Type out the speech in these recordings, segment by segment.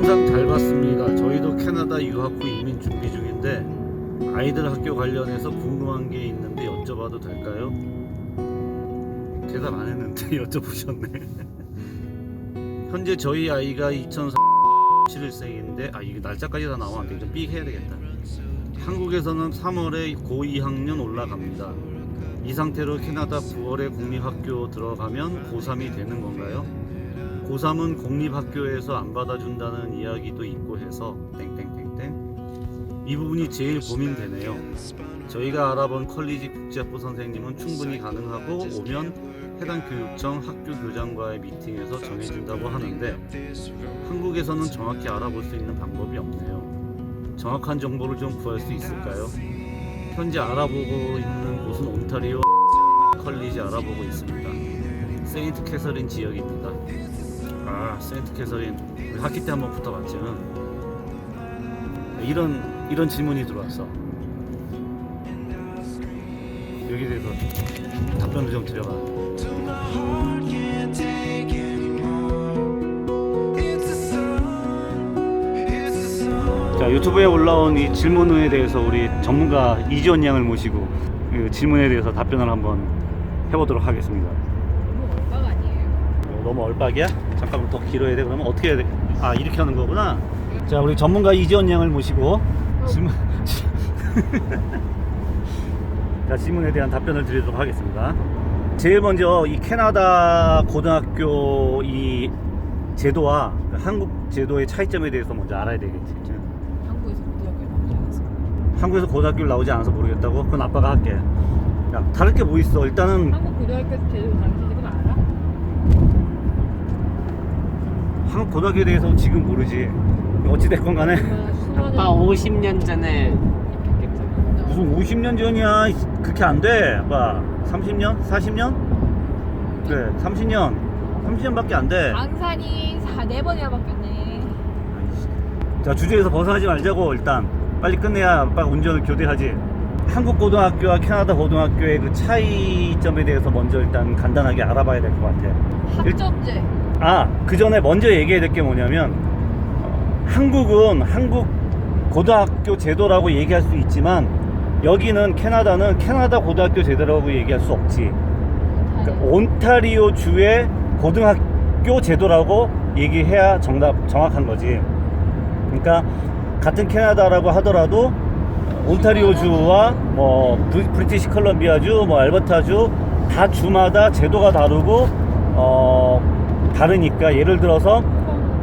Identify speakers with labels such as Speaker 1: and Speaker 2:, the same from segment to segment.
Speaker 1: 영상 잘 봤습니다. 저희도 캐나다 유학 후 이민 준비 중인데 아이들 학교 관련해서 궁금한 게 있는데 여쭤봐도 될까요? 대답 안 했는데 여쭤보셨네. 현재 저희 아이가 2007년생인데 이게 날짜까지 다 나왔는데 좀 삑 해야 되겠다. 한국에서는 3월에 고2 학년 올라갑니다. 이 상태로 캐나다 9월에 공립학교 들어가면 고3이 되는 건가요? 고3은 공립학교에서 안 받아준다는 이야기도 있고 해서 땡땡땡땡 이 부분이 제일 고민되네요. 저희가 알아본 컬리지 국제학부 선생님은 충분히 가능하고 오면 해당 교육청 학교 교장과의 미팅에서 정해준다고 하는데 한국에서는 정확히 알아볼 수 있는 방법이 없네요. 정확한 정보를 좀 구할 수 있을까요? 현재 알아보고 있는 곳은 온타리오 컬리지 알아보고 있습니다. 세인트 캐서린 지역입니다. 세인트 캐서린 우리 학기 때 한번 붙어봤죠. 이런 질문이 들어왔어. 여기에 대해서 답변을 좀 드려봐. 자, 유튜브에 올라온 이 질문에 대해서 우리 전문가 이지원 양을 모시고 그 질문에 대해서 답변을 한번 해보도록 하겠습니다.
Speaker 2: 얼빡 아니에요?
Speaker 1: 너무 얼빡이야? 잠깐만 더 길어야 돼? 그러면 어떻게 해야 돼? 이렇게 하는 거구나. 자, 우리 전문가 이지원 양을 모시고 자, 질문에 대한 답변을 드리도록 하겠습니다. 제일 먼저 이 캐나다 고등학교 이 제도와 한국 제도의 차이점에 대해서 먼저 알아야 되겠지.
Speaker 2: 한국에서 고등학교를 나오지 않아서
Speaker 1: 한국에서 고등학교를 나오지 않아서 모르겠다고? 그건 아빠가 할게. 야, 다를 게 뭐 있어? 일단은
Speaker 2: 한국 고등학교에서 제대로 가르치는 건 알아?
Speaker 1: 한국 고등학교에 대해서 지금 모르지. 어찌됐건 간에
Speaker 3: 아빠 50년 전에
Speaker 1: 무슨 50년 전이야. 그렇게 안 돼. 아빠 30년? 40년? 그래 30년밖에 안 돼.
Speaker 2: 앙산이 4-4번이나 바뀌었네.
Speaker 1: 자, 주제에서 벗어나지 말자고. 일단 빨리 끝내야 아빠가 운전을 교대하지. 한국 고등학교와 캐나다 고등학교의 그 차이점에 대해서 먼저 일단 간단하게 알아봐야 될 것 같아.
Speaker 2: 학점제.
Speaker 1: 그 전에 먼저 얘기해야 될 게 뭐냐면 한국은 한국 고등학교 제도라고 얘기할 수 있지만 여기는 캐나다는 캐나다 고등학교 제도라고 얘기할 수 없지. 그러니까 온타리오 주의 고등학교 제도라고 얘기해야 정확한 거지. 그러니까 같은 캐나다라고 하더라도 온타리오 주와 뭐 브리티시 컬럼비아 주, 뭐 알버타 주 다 주마다 제도가 다르고 다르니까 예를 들어서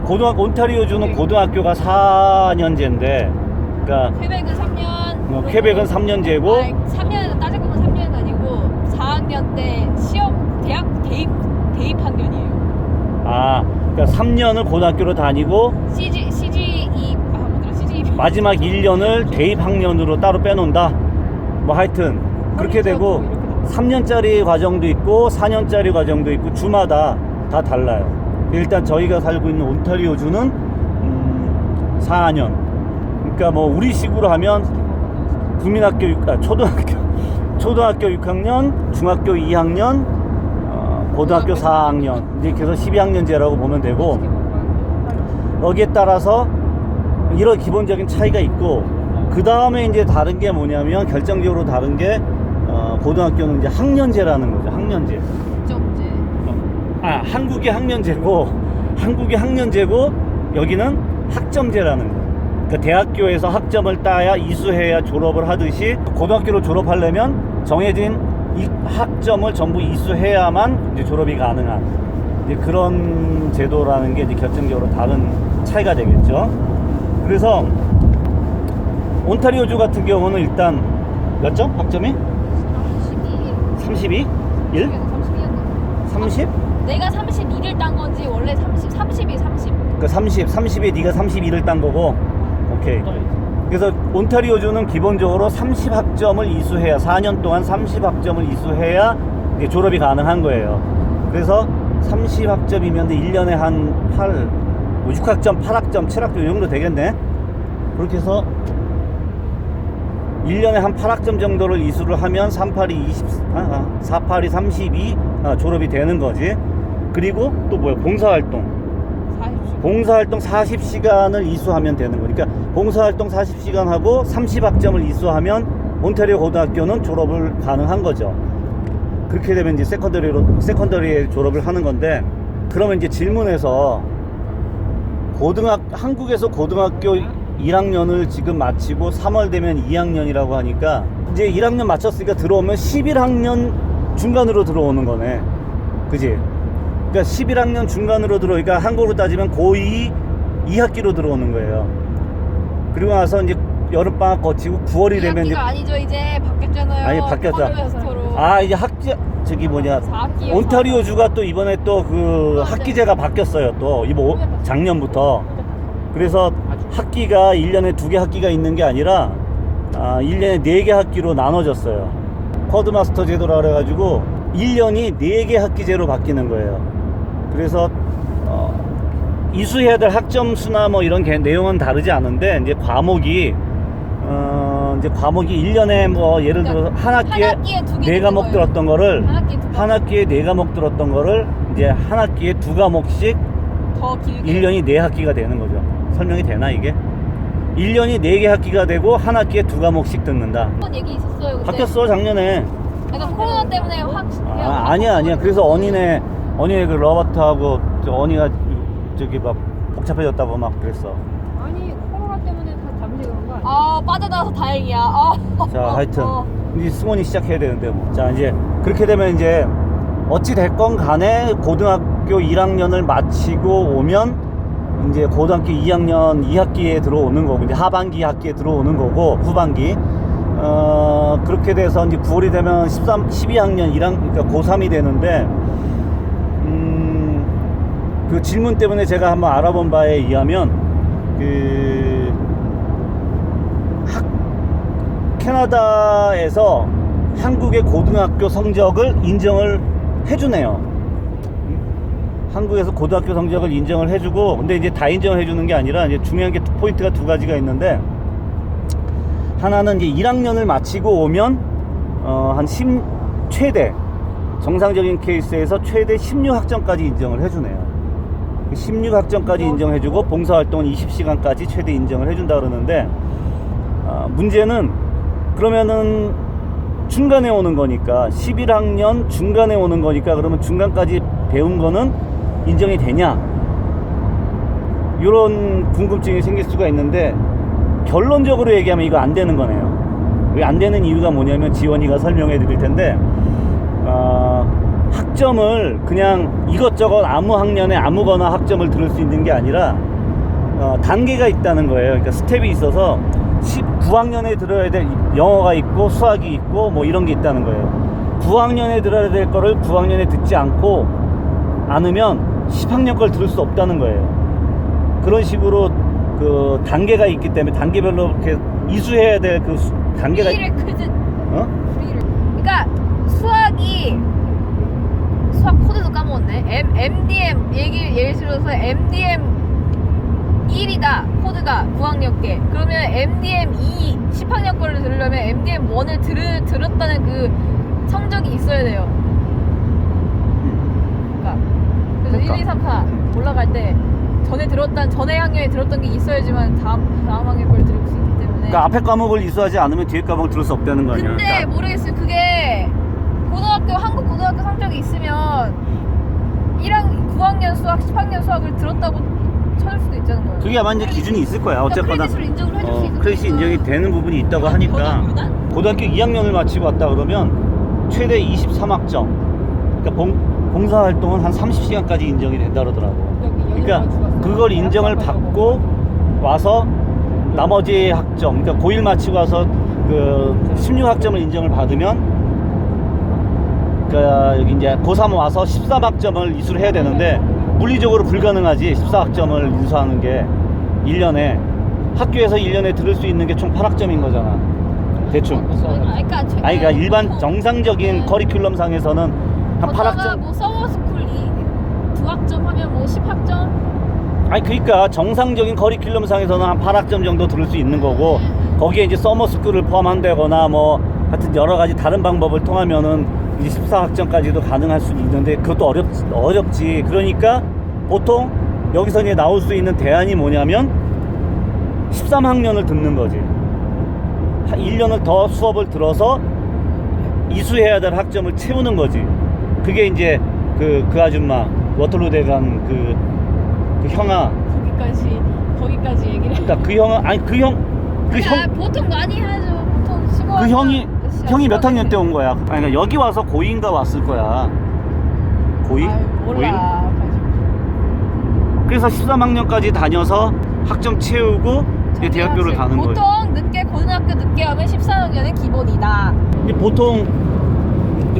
Speaker 1: 온타리오 주는 고등학교가 4년제인데, 그러니까
Speaker 2: 퀘벡은 3년.
Speaker 1: 퀘벡은 3년제고
Speaker 2: 3년 따질 거면 3년은 아니고 4학년 때 시험 대학 대입 학년이에요.
Speaker 1: 그러니까 3년을 고등학교로 다니고
Speaker 2: CGE
Speaker 1: 마지막 1년을 대입 학년으로 따로 빼놓는다. 뭐 하여튼 그렇게 되고 3년짜리 과정도 있고 4년짜리 과정도 있고 주마다 다 달라요. 일단 저희가 살고 있는 온타리오 주는 4년. 그러니까 뭐 우리식으로 하면 국민학교 초등학교 6학년, 중학교 2학년, 고등학교 4학년 이제 그래서 12학년제라고 보면 되고, 여기에 따라서 이런 기본적인 차이가 있고, 그 다음에 이제 다른 게 뭐냐면 결정적으로 다른 게 고등학교는 이제 학년제라는 거죠. 학년제.
Speaker 2: 학점제.
Speaker 1: 한국이 학년제고 여기는 학점제라는 거예요. 그러니까 대학교에서 학점을 따야 이수해야 졸업을 하듯이 고등학교를 졸업하려면 정해진 이 학점을 전부 이수해야만 이제 졸업이 가능한 이제 그런 제도라는 게 이제 결정적으로 다른 차이가 되겠죠. 그래서 온타리오주 같은 경우는 일단 몇 점? 학점이? 32? 1? 30?
Speaker 2: 내가 31을 딴 건지 원래 30이 30.
Speaker 1: 그러니까 30에 네가 31을 딴 거고. 오케이. 그래서 온타리오주는 기본적으로 30학점을 이수해야 4년 동안 30학점을 이수해야 이제 졸업이 가능한 거예요. 그래서 30학점이면 1년에 한 6학점, 8학점, 7학점 이 정도 되겠네. 그렇게 해서 1년에 한 8학점 정도를 이수를 하면 482 32 졸업이 되는 거지. 그리고 또 뭐야, 봉사활동.
Speaker 2: 40시간.
Speaker 1: 봉사활동 40시간을 이수하면 되는 거니까 봉사활동 40시간 하고 30학점을 이수하면 온타리오 고등학교는 졸업을 가능한 거죠. 그렇게 되면 이제 세컨더리에 졸업을 하는 건데, 그러면 이제 질문에서 한국에서 고등학교 1학년을 지금 마치고 3월 되면 2학년이라고 하니까 이제 1학년 마쳤으니까 들어오면 11학년 중간으로 들어오는 거네. 그지? 그러니까 11학년 중간으로 들어오니까 한국으로 따지면 고2 2학기로 들어오는 거예요. 그리고 나서 이제 여름방학 거치고 9월이 되면 이제
Speaker 2: 아니죠. 이제 바뀌었잖아요.
Speaker 1: 아니, 바뀌었다. 이제
Speaker 2: 네, 4학기요.
Speaker 1: 온타리오주가 또 이번에 또 그 학기제가 바뀌었어요. 또 이번 작년부터. 그래서 학기가 1년에 2개 학기가 있는 게 아니라 1년에 4개 학기로 나눠졌어요. 쿼드마스터 제도라 그래가지고 1년이 4개 학기제로 바뀌는 거예요. 그래서 이수해야 될 학점 수나 뭐 이런 내용은 다르지 않은데, 이제 과목이 1년에 뭐 예를 들어서 한 학기에 4과목 들었던 거를 한 학기에 4과목 들었던 거를 이제 한 학기에 2과목씩
Speaker 2: 더 길게
Speaker 1: 1년이 4학기가 되는 거죠. 설명이 되나 이게? 1년이 4개 학기가 되고 한 학기에 2과목씩 듣는다.
Speaker 2: 한번 얘기 있었어요. 근데
Speaker 1: 바뀌었어 작년에.
Speaker 2: 약간 코로나 때문에
Speaker 1: 아니야. 그래서 언니네 그 로버트하고 언니가 저기 막 복잡해졌다고 막 그랬어.
Speaker 4: 아니 코로나 때문에 다 잠시 그런 거 아니야?
Speaker 2: 빠져나와서 다행이야.
Speaker 1: 자, 하여튼 이제 승원이 시작해야 되는데 뭐. 자, 이제 그렇게 되면 이제 어찌 됐건 간에 고등학교 1학년을 마치고 오면 이제 고등학교 2학년 2학기에 들어오는 거고, 이제 하반기 학기에 들어오는 거고, 후반기. 그렇게 돼서 이제 9월이 되면 12학년 그러니까 고3이 되는데, 그 질문 때문에 제가 한번 알아본 바에 의하면, 캐나다에서 한국의 고등학교 성적을 인정을 해주네요. 한국에서 고등학교 성적을 인정을 해주고, 근데 이제 다 인정을 해주는 게 아니라 이제 중요한 게 포인트가 2가지가 있는데, 하나는 이제 1학년을 마치고 오면 최대 정상적인 케이스에서 최대 16학점까지 인정을 해주네요. 16학점까지 인정해주고 봉사활동은 20시간까지 최대 인정을 해준다 그러는데, 문제는 그러면은 중간에 오는 거니까 11학년 중간에 오는 거니까 그러면 중간까지 배운 거는 인정이 되냐, 이런 궁금증이 생길 수가 있는데, 결론적으로 얘기하면 이거 안 되는 거네요. 왜 안 되는 이유가 뭐냐면 지원이가 설명해 드릴 텐데, 학점을 그냥 이것저것 아무 학년에 아무거나 학점을 들을 수 있는 게 아니라 단계가 있다는 거예요. 그러니까 스텝이 있어서 9학년에 들어야 될 영어가 있고 수학이 있고 뭐 이런 게 있다는 거예요. 9학년에 들어야 될 거를 9학년에 듣지 않으면 10학년 걸 들을 수 없다는 거예요. 그런 식으로 그 단계가 있기 때문에 단계별로 이렇게 이수해야 될 그 단계가
Speaker 2: 그러니까 수학 코드도 까먹었네. MDM 예를 들어서 MDM 1이다 코드가 9학년 게. 그러면 MDM 2 10학년 거를 들으려면 MDM 1을 들었다는 그 성적이 있어야 돼요. 그러니까 1, 2, 3, 4 올라갈 때 전에 학년에 들었던 게 있어야지만 다음 학년 걸 들을 수 있기 때문에.
Speaker 1: 그러니까 앞에 과목을 이수하지 않으면 뒤에 과목을 들을 수 없다는 거 아니야?
Speaker 2: 근데
Speaker 1: 그러니까
Speaker 2: 모르겠어요. 그게 한국 고등학교 성적이 있으면 9학년 수학, 10학년 수학을 들었다고 찾을 수도 있다는 거예요.
Speaker 1: 그게 아마 이제 기준이 있을 거야. 어쨌거나
Speaker 2: 크레딧을 인정을 해줄 수 있는
Speaker 1: 크레딧이 인정이 되는 부분이 있다고 하니까, 고등학교 2학년을 마치고 왔다 그러면 최대 23학점, 그러니까 봉사활동은 한 30시간까지 인정이 된다 그러더라고. 그러니까 그걸 인정을 받고 와서 나머지 학점, 그러니까 고1 마치고 와서 그 16학점을 인정을 받으면, 그러니까 여기 이제 고3 와서 13학점을 이수를 해야 되는데 물리적으로 불가능하지. 14학점을 이수하는 게 1년에 학교에서 1년에 들을 수 있는 게 총 8학점인 거잖아. 대충. 그러니까 일반 정상적인 커리큘럼 상에서는 한 8학점.
Speaker 2: 뭐 서머스쿨 2학점 하면 뭐 10학점?
Speaker 1: 그러니까 정상적인 커리큘럼 상에서는 한 8학점 정도 들을 수 있는 거고, 거기에 이제 서머스쿨을 포함한다거나 뭐 하여튼 여러 가지 다른 방법을 통하면은 이제 14학점까지도 가능할 수는 있는데, 그것도 어렵지. 그러니까 보통 여기서 이제 나올 수 있는 대안이 뭐냐면 13학년을 듣는 거지. 1년을 더 수업을 들어서 이수해야 될 학점을 채우는 거지. 그게 이제 그 아줌마 워털루 대간 그 형아.
Speaker 2: 거기까지 얘기를 해.
Speaker 1: 그러니까 그 형아 아니 그 형
Speaker 2: 보통 많이 하죠. 보통 15학년.
Speaker 1: 그 형이 몇 학년 때 온 거야? 아니 그러니까 여기 와서 고2인가 왔을 거야. 고2?
Speaker 2: 아유, 몰라.
Speaker 1: 그래서 13학년까지 다녀서 학점 채우고 이제 대학교를 가는 거예요.
Speaker 2: 보통 늦게 고등학교 늦게 하면 14학년은 기본이다.
Speaker 1: 이제 보통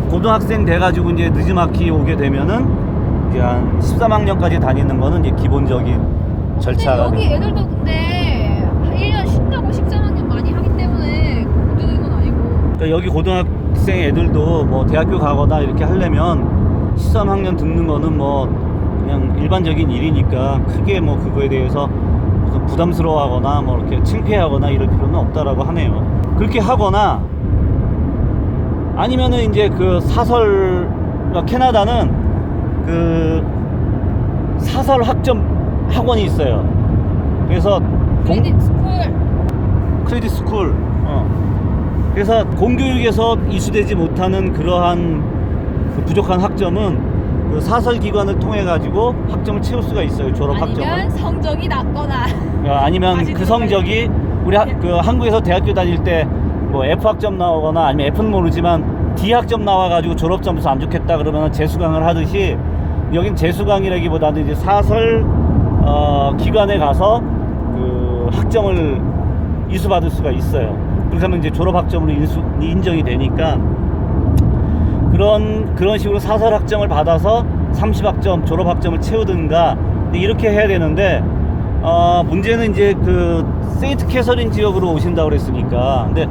Speaker 1: 고등학생 돼가지고 이제 늦지막히 오게 되면은 이제 한 13학년까지 다니는 거는 이제 기본적인 절차가.
Speaker 2: 근데 여기 애들도 근데 1년 쉰다고 13학년 많이 하기 때문에 고등인 건 아니고.
Speaker 1: 그러니까 여기 고등학생 애들도 뭐 대학교 가거나 이렇게 하려면 13학년 듣는 거는 뭐 그냥 일반적인 일이니까 크게 뭐 그거에 대해서 무슨 부담스러워하거나 뭐 이렇게 창피하거나 이럴 필요는 없다라고 하네요. 그렇게 하거나 아니면은 이제 그 사설, 그러니까 캐나다는 그 사설 학점 학원이 있어요. 그래서 크레딧 스쿨. 그래서 공교육에서 이수되지 못하는 그러한 그 부족한 학점은 그 사설 기관을 통해 가지고 학점을 채울 수가 있어요. 졸업 학점을.
Speaker 2: 아니면 성적이 낮거나.
Speaker 1: 아니면 그 성적이 우리 그 한국에서 대학교 다닐 때 뭐 F 학점 나오거나 아니면 F는 모르지만 D 학점 나와가지고 졸업 점수 안 좋겠다 그러면 재수강을 하듯이 여긴 재수강이라기보다는 이제 사설 기관에 가서 그 학점을 이수받을 수가 있어요. 그렇게 하면 이제 졸업 학점으로 인정이 되니까 그런 식으로 사설 학점을 받아서 30학점 졸업 학점을 채우든가 이렇게 해야 되는데 문제는 이제 그 세인트 캐서린 지역으로 오신다고 그랬으니까 근데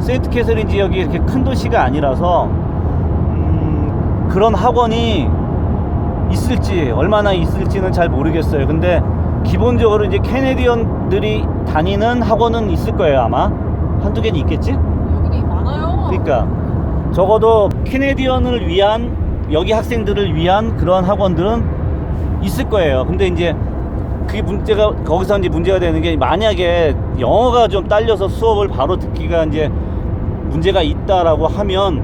Speaker 1: 세인트 캐서린 지역이 이렇게 큰 도시가 아니라서 그런 학원이 있을지 얼마나 있을지는 잘 모르겠어요. 근데 기본적으로 이제 캐네디언들이 다니는 학원은 있을 거예요. 아마 한두 개는 있겠지?
Speaker 2: 여기 많아요.
Speaker 1: 그러니까 적어도 캐네디언을 위한 여기 학생들을 위한 그런 학원들은 있을 거예요. 근데 이제 그게 문제가 거기서 이제 문제가 되는 게 만약에 영어가 좀 딸려서 수업을 바로 듣기가 이제 문제가 있다라고 하면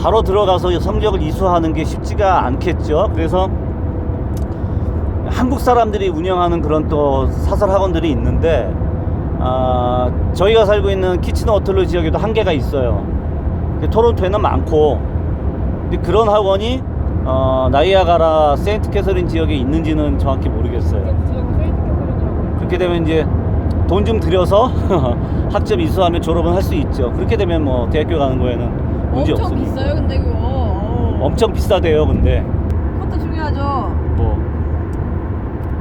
Speaker 1: 바로 들어가서 성적을 이수하는 게 쉽지가 않겠죠. 그래서 한국 사람들이 운영하는 그런 또 사설 학원들이 있는데 저희가 살고 있는 키치너 워털루 지역에도 한 개가 있어요. 토론토에는 많고 근데 그런 학원이 나이아가라 세인트 캐서린 지역에 있는지는 정확히 모르겠어요. 그렇게 되면 이제 돈 좀 들여서 학점 이수하면 졸업은 할 수 있죠. 그렇게 되면 뭐 대학교 가는 거에는 문제
Speaker 2: 엄청
Speaker 1: 없습니다.
Speaker 2: 비싸요 근데 그거.
Speaker 1: 엄청 비싸대요. 근데
Speaker 2: 그것도 중요하죠.
Speaker 1: 뭐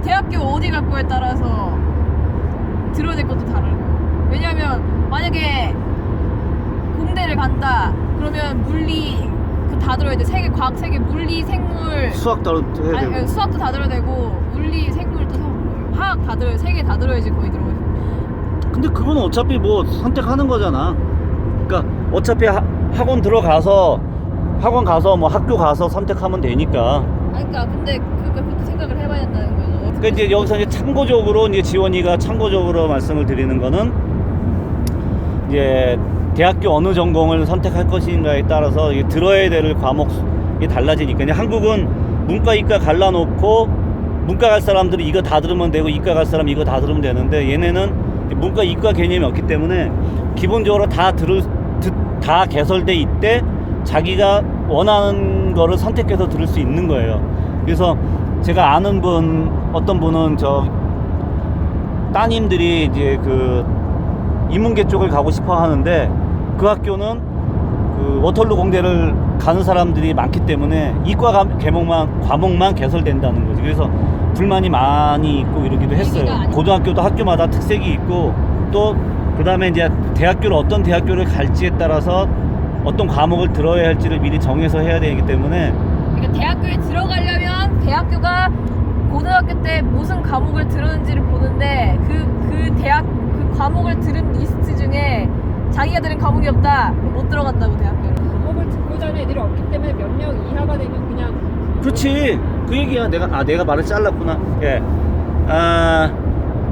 Speaker 2: 대학교 어디 갈 거에 따라서 들어야 될 것도 다르고. 왜냐면 만약에 공대를 간다 그러면 물리 다 들어야 돼. 세계 과학, 세계 물리, 생물,
Speaker 1: 수학 따로 해야 되고.
Speaker 2: 아니, 수학도 다 들어야 되고 물리, 생물도 화학 다 들어야 세 개 다 들어야지 거의 들어가요.
Speaker 1: 근데 그건 어차피 뭐 선택하는 거잖아. 그러니까 어차피 학원 들어가서 학원 가서 뭐 학교 가서 선택하면 되니까.
Speaker 2: 아니, 그러니까 근데 그렇게 생각을 해봐야 된다는 거죠.
Speaker 1: 그러니까 이제 여기서 이제 참고적으로 이제 지원이가 참고적으로 말씀을 드리는 거는 이제 대학교 어느 전공을 선택할 것인가에 따라서 이게 들어야 될 과목이 달라지니까. 이제 한국은 문과 이과 갈라놓고 문과 갈 사람들이 이거 다 들으면 되고 이과 갈 사람 이거 다 들으면 되는데 얘네는 문과 이과 개념이 없기 때문에 기본적으로 다 개설돼 있대 자기가 원하는 거를 선택해서 들을 수 있는 거예요. 그래서 제가 아는 어떤 분은 저 따님들이 이제 그 인문계 쪽을 가고 싶어 하는데 그 학교는 그 워털루 공대를 가는 사람들이 많기 때문에 이과 과목만 개설된다는 거지. 그래서 불만이 많이 있고 이러기도 했어요. 고등학교도 학교마다 특색이 있고 또 그 다음에 이제 대학교를 어떤 대학교를 갈지에 따라서 어떤 과목을 들어야 할지를 미리 정해서 해야 되기 때문에.
Speaker 2: 그러니까 대학교에 들어가려면 대학교가 고등학교 때 무슨 과목을 들었는지를 보는데 그 과목을 들은 리스트 중에 자기가 들은 과목이 없다 못 들어간다고 대학교를.
Speaker 4: 과목을 듣고자 하는 애들이 없기 때문에 몇 명 이하가 되면 그냥
Speaker 1: 그렇지. 그 얘기야. 내가 말을 잘랐구나. 예.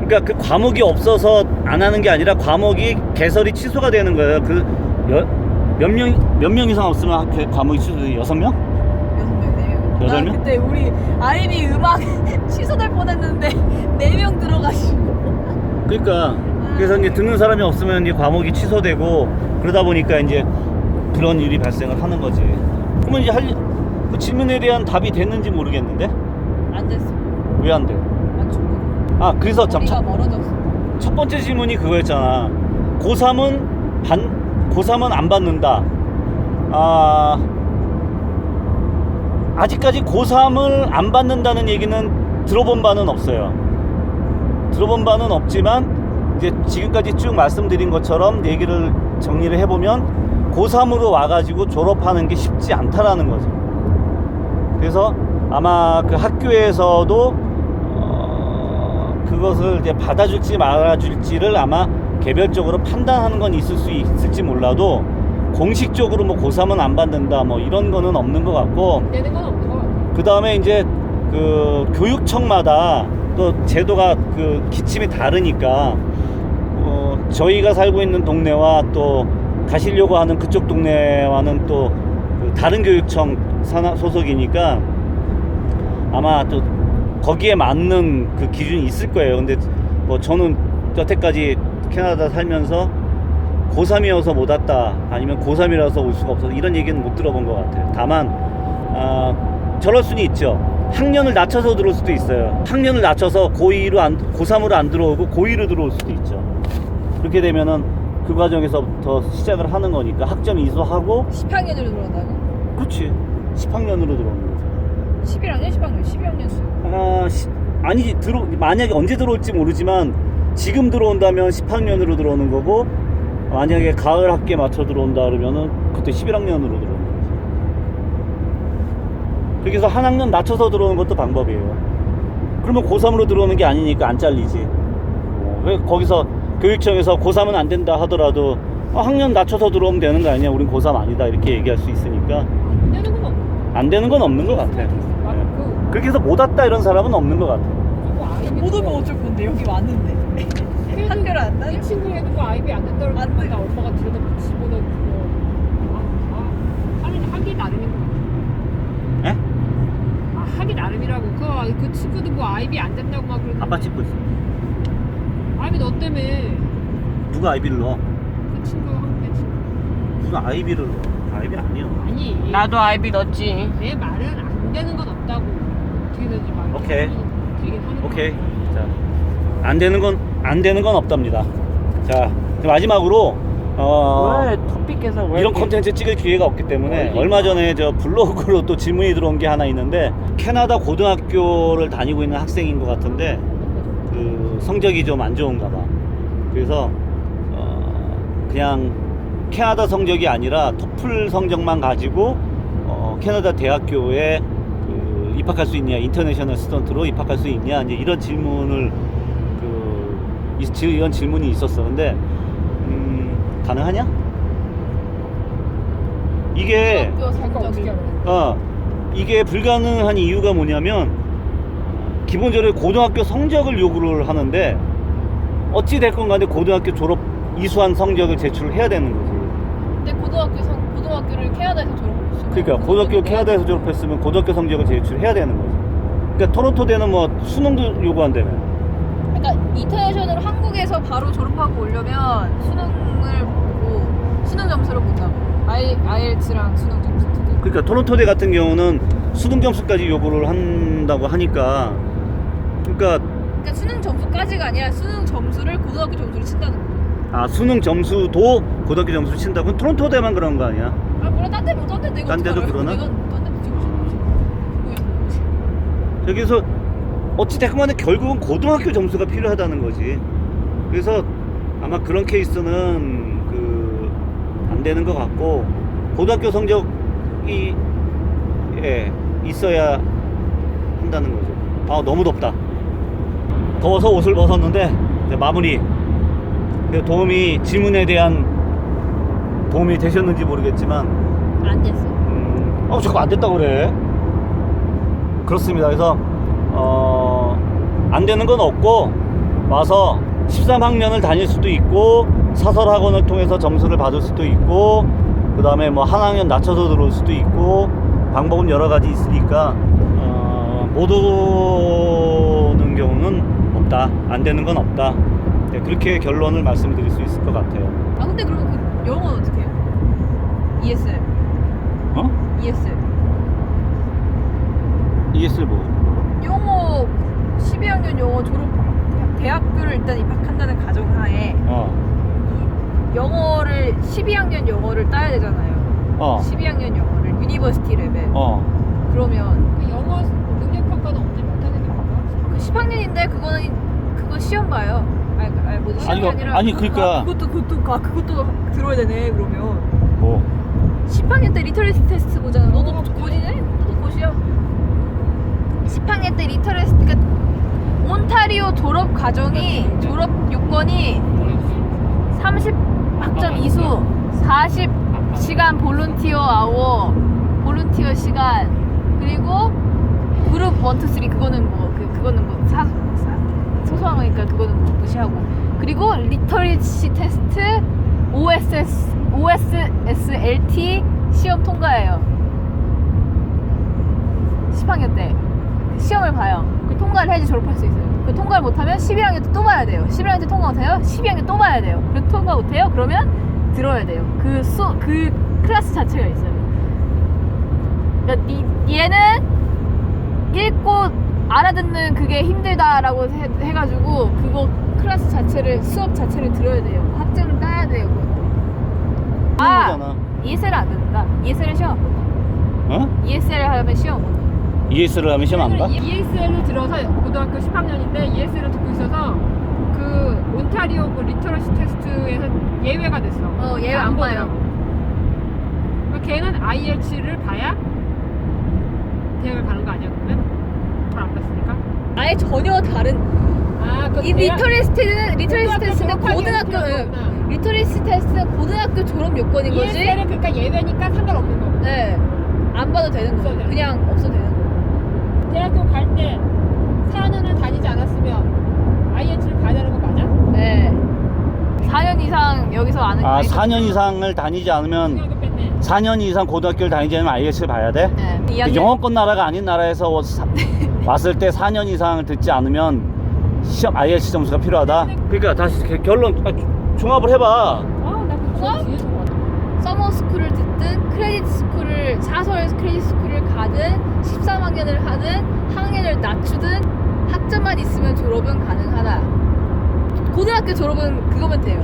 Speaker 1: 그러니까 그 과목이 없어서 안 하는 게 아니라 과목이 개설이 취소가 되는 거예요. 몇 명 이상 없으면 학교 과목이 취소돼요? 6명?
Speaker 2: 6명, 4명.
Speaker 1: 여덟 명?
Speaker 2: 그때 우리 아이비 음악 취소될 뻔했는데 4명 들어가시고.
Speaker 1: 그러니까 그래서 이제 듣는 사람이 없으면 이제 과목이 취소되고 그러다 보니까 이제 그런 일이 발생을 하는 거지. 그러면 이제 그 질문에 대한 답이 됐는지 모르겠는데
Speaker 2: 안 됐어.
Speaker 1: 왜 안 돼?
Speaker 2: 맞춤.
Speaker 1: 그래서
Speaker 2: 우리가 멀어졌어.
Speaker 1: 첫 번째 질문이 그거였잖아. 고3은 안 받는다. 아직까지 고3을 안 받는다는 얘기는 들어본 바는 없어요. 들어본 바는 없지만 이제 지금까지 쭉 말씀드린 것처럼 얘기를 정리를 해보면 고3으로 와가지고 졸업하는 게 쉽지 않다라는 거죠. 그래서 아마 그 학교에서도 그것을 이제 받아줄지 말아줄지를 아마 개별적으로 판단하는 건 있을 수 있을지 몰라도 공식적으로 뭐 고3은 안 받는다 뭐 이런 거는 없는 것 같고,
Speaker 4: 내는 건 없는 것 같아.
Speaker 1: 그 다음에 이제 그 교육청마다 또 제도가 그 기침이 다르니까 저희가 살고 있는 동네와 또 가시려고 하는 그쪽 동네와는 또 그 다른 교육청 소속이니까 아마 또 거기에 맞는 그 기준이 있을 거예요. 근데 뭐 저는 여태까지 캐나다 살면서 고3이어서 못 왔다 아니면 고3이라서 올 수가 없어서 이런 얘기는 못 들어본 것 같아요. 다만 저럴 수는 있죠. 학년을 낮춰서 들어올 수도 있어요. 학년을 낮춰서 고3으로 안 들어오고 고2로 들어올 수도 있죠. 그렇게 되면은 그 과정에서부터 시작을 하는 거니까 학점 이수하고
Speaker 2: 10학년으로 들어온다고?
Speaker 1: 그렇지 10학년으로 들어오는 거죠.
Speaker 2: 11학년, 10학년, 12학년.
Speaker 1: 아니지. 만약에 언제 들어올지 모르지만 지금 들어온다면 10학년으로 들어오는 거고, 만약에 가을 학기에 맞춰 들어온다 그러면은 그때 11학년으로 들어오는 거지. 그렇게 해서 한 학년 낮춰서 들어오는 것도 방법이에요. 그러면 고3으로 들어오는 게 아니니까 안 잘리지. 왜 거기서 교육청에서 고3은 안 된다 하더라도 학년 낮춰서 들어오면 되는 거 아니냐, 우린 고3 아니다 이렇게 얘기할 수 있으니까
Speaker 4: 내는 건 없는
Speaker 1: 안 되는 건 없는 것 같아. 네. 그렇게 해서 못 왔다 이런 사람은 없는 것 같아.
Speaker 2: 못 오면 어쩔 건데 여기 왔는데. 한글 안 나?
Speaker 4: 이 친구 애도 그 아이비 안 된다고
Speaker 2: 안
Speaker 4: 그러니까
Speaker 2: 돼.
Speaker 4: 나 엄마가 들여다 집어넣고 하기 나름인 거 같아.
Speaker 1: 에?
Speaker 4: 하기 나름이라고. 그 친구도 뭐 아이비 안 된다고 막 그러는데.
Speaker 1: 아빠 찍고 있어.
Speaker 4: 아이비 너 때문에.
Speaker 1: 누가 아이비를 넣어?
Speaker 4: 그 친구 한대 친구.
Speaker 1: 무슨 아이비를 넣어? 아이비 아니요.
Speaker 4: 아니.
Speaker 3: 나도 아이비 넣었지.
Speaker 4: 내 말은 안 되는 건 없다고. 어떻게 되는지 말.
Speaker 1: 오케이.
Speaker 4: 되긴 하는
Speaker 1: 오케이. 자, 안 되는 건 없답니다. 자, 마지막으로
Speaker 3: 왜 토픽에서 왜
Speaker 1: 이런
Speaker 3: 이렇게-
Speaker 1: 콘텐츠 찍을 기회가 없기 때문에 얼마 전에 저 블로그로 또 질문이 들어온 게 하나 있는데, 캐나다 고등학교를 다니고 있는 학생인 것 같은데 그 성적이 좀 안 좋은가 봐. 그래서 그냥 캐나다 성적이 아니라 토플 성적만 가지고 캐나다 대학교에 입학할 수 있냐, 인터내셔널 스턴트로 입학할 수 있냐, 이제 이런 질문을 이런 질문이 있었어. 근데 가능하냐? 이게
Speaker 2: 학교
Speaker 4: 그러니까 어떻게
Speaker 2: 성적이.
Speaker 4: 알아?
Speaker 1: 이게 불가능한 이유가 뭐냐면, 기본적으로 고등학교 성적을 요구를 하는데 어찌 됐건 간에 고등학교 졸업 이수한 성적을 제출을 해야 되는 거지.
Speaker 2: 근데 고등학교를 캐나다에서 졸업했으면.
Speaker 1: 그러니까 고등학교 캐나다에서 졸업했으면 고등학교 성적을 제출해야 되는 거지. 그러니까 토론토대는 뭐 수능도 요구한다며.
Speaker 2: 그러니까 인터내셔널 한국에서 바로 졸업하고 오려면 수능을 보고 수능 점수를 본다고. IELTS랑 수능 점수.
Speaker 1: 그러니까 토론토대 같은 경우는 수능 점수까지 요구를 한다고 하니까, 그러니까
Speaker 2: 수능 점수까지가 아니라 수능 점수를 고등학교 점수로 친다는 거죠.
Speaker 1: 수능 점수도 고등학교 점수를 친다고? 그건 토론토대만 그런 거 아니야?
Speaker 2: 몰라, 딴 데도 내가
Speaker 1: 딴 데도 그러나?
Speaker 2: 딴 데도 지금
Speaker 1: 여기서 어찌 됐건 간에 결국은 고등학교 점수가 필요하다는 거지. 그래서 아마 그런 케이스는 안 되는 것 같고, 고등학교 성적이 있어야 한다는 거죠. 너무 덥다. 더워서 옷을 벗었는데 이제 마무리. 질문에 대한 도움이 되셨는지 모르겠지만
Speaker 2: 안 됐어.
Speaker 1: 자꾸 안 됐다 그래. 그렇습니다. 그래서 안 되는 건 없고 와서 13학년을 다닐 수도 있고 사설 학원을 통해서 점수를 받을 수도 있고 그 다음에 뭐 한 학년 낮춰서 들어올 수도 있고 방법은 여러 가지 있으니까 못 오는 경우는 없다. 안 되는 건 없다. 네, 그렇게 결론을 말씀드릴 수 있을 것 같아요.
Speaker 2: 아 근데 그러면 그 영어는 어떻게 해요? ESL.
Speaker 1: 어?
Speaker 2: ESL.
Speaker 1: ESL 뭐?
Speaker 2: 영어 12학년 영어 졸업 대학교를 일단 입학한다는 가정하에 영어를 12학년 영어를 따야 되잖아요. 12학년 영어를 유니버시티 레벨. 그러면
Speaker 4: 그 영어 능력 평가는 언제 못하는 겁니까?
Speaker 2: 그 10학년인데 그거 시험 봐요. 뭐 시험이 아니라
Speaker 1: 아니, 그러니까
Speaker 2: 그것도 들어야 되네. 그러면
Speaker 1: 뭐?
Speaker 2: 10학년 때 리터러시 테스트 보잖아. 너도 고지네? 너도 고시야. 10학년 때 리터러시 그러니까 온타리오 졸업 과정이 졸업 요건이 30학점 이수 40시간 볼런티어 아워 볼런티어 시간 그리고 그룹 1, 2, 3 그거는 뭐 소소한 거니까 그거는 뭐 무시하고 그리고 리터리시 테스트 OSSLT 시험 통과해요. 10학년 때 시험을 봐요. 그 통과를 해야지 졸업할 수 있어요. 그 통과를 못하면 11학년 때 또 봐야 돼요. 11학년 때 통과 못해요? 12학년 또 봐야 돼요. 그리고 통과 못해요? 그러면 들어야 돼요. 그 클래스 자체가 있어요. 그러니까 얘는 읽고 알아듣는 그게 힘들다라고 해가지고 그거 클래스 자체를 수업 자체를 들어야 돼요. 학점을 따야 돼요. 그것도. ESL 안 듣는다. ESL 시험 안 본다. ESL 하면 시험 못 봐.
Speaker 1: ESL을 하면 시험 안 봐?
Speaker 4: ESL을 들어서 고등학교 10학년인데 ESL을 듣고 있어서 그 온타리오 그 리터러시 테스트에서 예외가 됐어.
Speaker 2: 예외 안 봐요.
Speaker 4: 그러니까 걔는 IELTS를 봐야 대학을 가는 거 아니야 그러면? 그걸 안 봤으니까?
Speaker 2: 아예 전혀 다른. 이 리터러시 테스트는 고등학교 리터러시 테스트는 고등학교 졸업 요건인 거지.
Speaker 4: ESL은 그러니까 예외니까 상관없는 거고.
Speaker 2: 네. 안 봐도 되는 거예요.
Speaker 4: 없어도
Speaker 2: 그냥 없어도 되는 거예요.
Speaker 4: 대학교 갈 때 4년을 다니지 않았으면 IELTS를 봐야 되는 거 맞아?
Speaker 2: 네. 4년 이상 여기서 안
Speaker 1: 4년 이상을 다니지 않으면
Speaker 4: 중학교 뺐네.
Speaker 1: 4년 이상 고등학교를 다니지 않으면 IELTS를 봐야 돼?
Speaker 2: 네.
Speaker 1: 그
Speaker 2: 2학년.
Speaker 1: 영어권 나라가 아닌 나라에서 왔을 때 4년 이상을 듣지 않으면 IELTS 점수가 필요하다? 그러니까 다시 결론 종합을 해봐.
Speaker 4: 나 그거 뒤에 좀 왔다.
Speaker 2: 서머 스쿨을 듣든 크레딧 스쿨을 사설 크레딧 스쿨을 가든 13학년을 하든 학년을 낮추든 학점만 있으면 졸업은 가능하다. 고등학교 졸업은 그거면 돼요.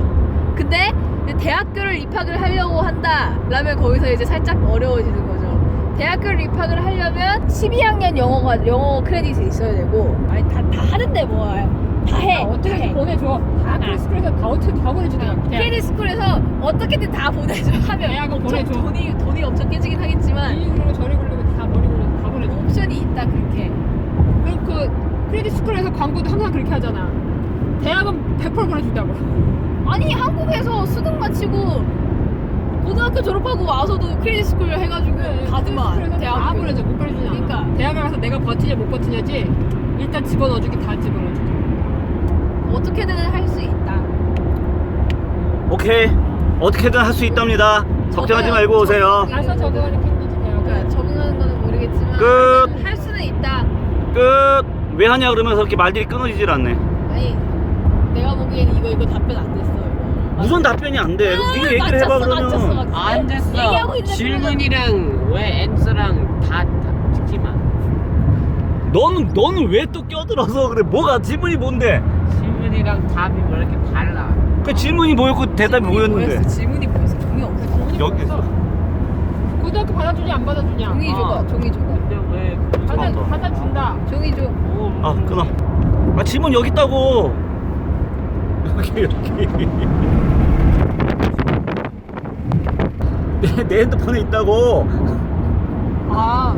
Speaker 2: 근데 대학교를 입학을 하려고 한다라면 거기서 이제 살짝 어려워지는 거죠. 대학교를 입학을 하려면 12학년 영어 크레딧이 있어야 되고 아니 다 하는데 뭐 다 해.
Speaker 4: 어떻게 보내줘. 다 크레딧스쿨에서 다 어떻게 다 보내주더라.
Speaker 2: 크레딧 스쿨에서 어떻게는 다 보내줘 하면
Speaker 4: 대학은
Speaker 2: 엄청
Speaker 4: 보내줘.
Speaker 2: 돈이 엄청 깨지긴 하겠지만
Speaker 4: 이 그러고 저리 그러고 다 머리 굴리고 다 보내줘.
Speaker 2: 옵션이 있다 그렇게.
Speaker 4: 그리고 그 크레딧스쿨에서 광고도 항상 그렇게 하잖아. 대학은 100% 보내준다고.
Speaker 2: 아니 한국에서 수능 마치고 고등학교 졸업하고 와서도 크레딧 스쿨 해가지고 가드만
Speaker 4: 크레딧스쿨에서 다
Speaker 2: 대학
Speaker 4: 보내줘. 못 보내주냐.
Speaker 2: 그러니까.
Speaker 4: 대학을 가서 내가 버티냐 못 버티냐지. 일단 집어넣어주기 다 집어넣어줘.
Speaker 2: 어떻게든 할 수 있다.
Speaker 1: 오케이. 어떻게든 할 수 있답니다. 걱정하지 말고 오세요.
Speaker 4: 가서 적응하는 캠이지 대학은.
Speaker 2: 그러니까 적응하는 거는 모르겠지만
Speaker 1: 끝.
Speaker 2: 할 수는 있다.
Speaker 1: 끝. 왜 하냐 그러면서 그렇게 말들이 끊어지질 않네.
Speaker 2: 아니 내가 보기에는 이거 답변 안 됐어. 이거.
Speaker 1: 무슨 답변이 안 돼? 네가 얘기를 해봐
Speaker 2: 맞췄어.
Speaker 1: 그러면.
Speaker 3: 안
Speaker 2: 얘기하고
Speaker 3: 됐어.
Speaker 2: 있는데
Speaker 3: 질문이랑 왜 앤서랑 다 찍지 마.
Speaker 1: 너는 왜 또 껴들어서 그래? 뭐가 질문이 뭔데?
Speaker 3: 질문이랑 답이 왜 이렇게 달라?
Speaker 1: 그 질문이 뭐였고 대답이 뭐였는데?
Speaker 2: 질문이 뭐였어? 종이 없어.
Speaker 1: 여기 있어.
Speaker 4: 고등학교 받아주냐 안 받아주냐.
Speaker 2: 종이 줘봐. 종이 줘봐.
Speaker 3: 근데 왜?
Speaker 4: 받아준다.
Speaker 2: 종이 줘.
Speaker 1: 아 끊어. 질문 여기 있다고. 여기. 내 핸드폰에 있다고.
Speaker 2: 아.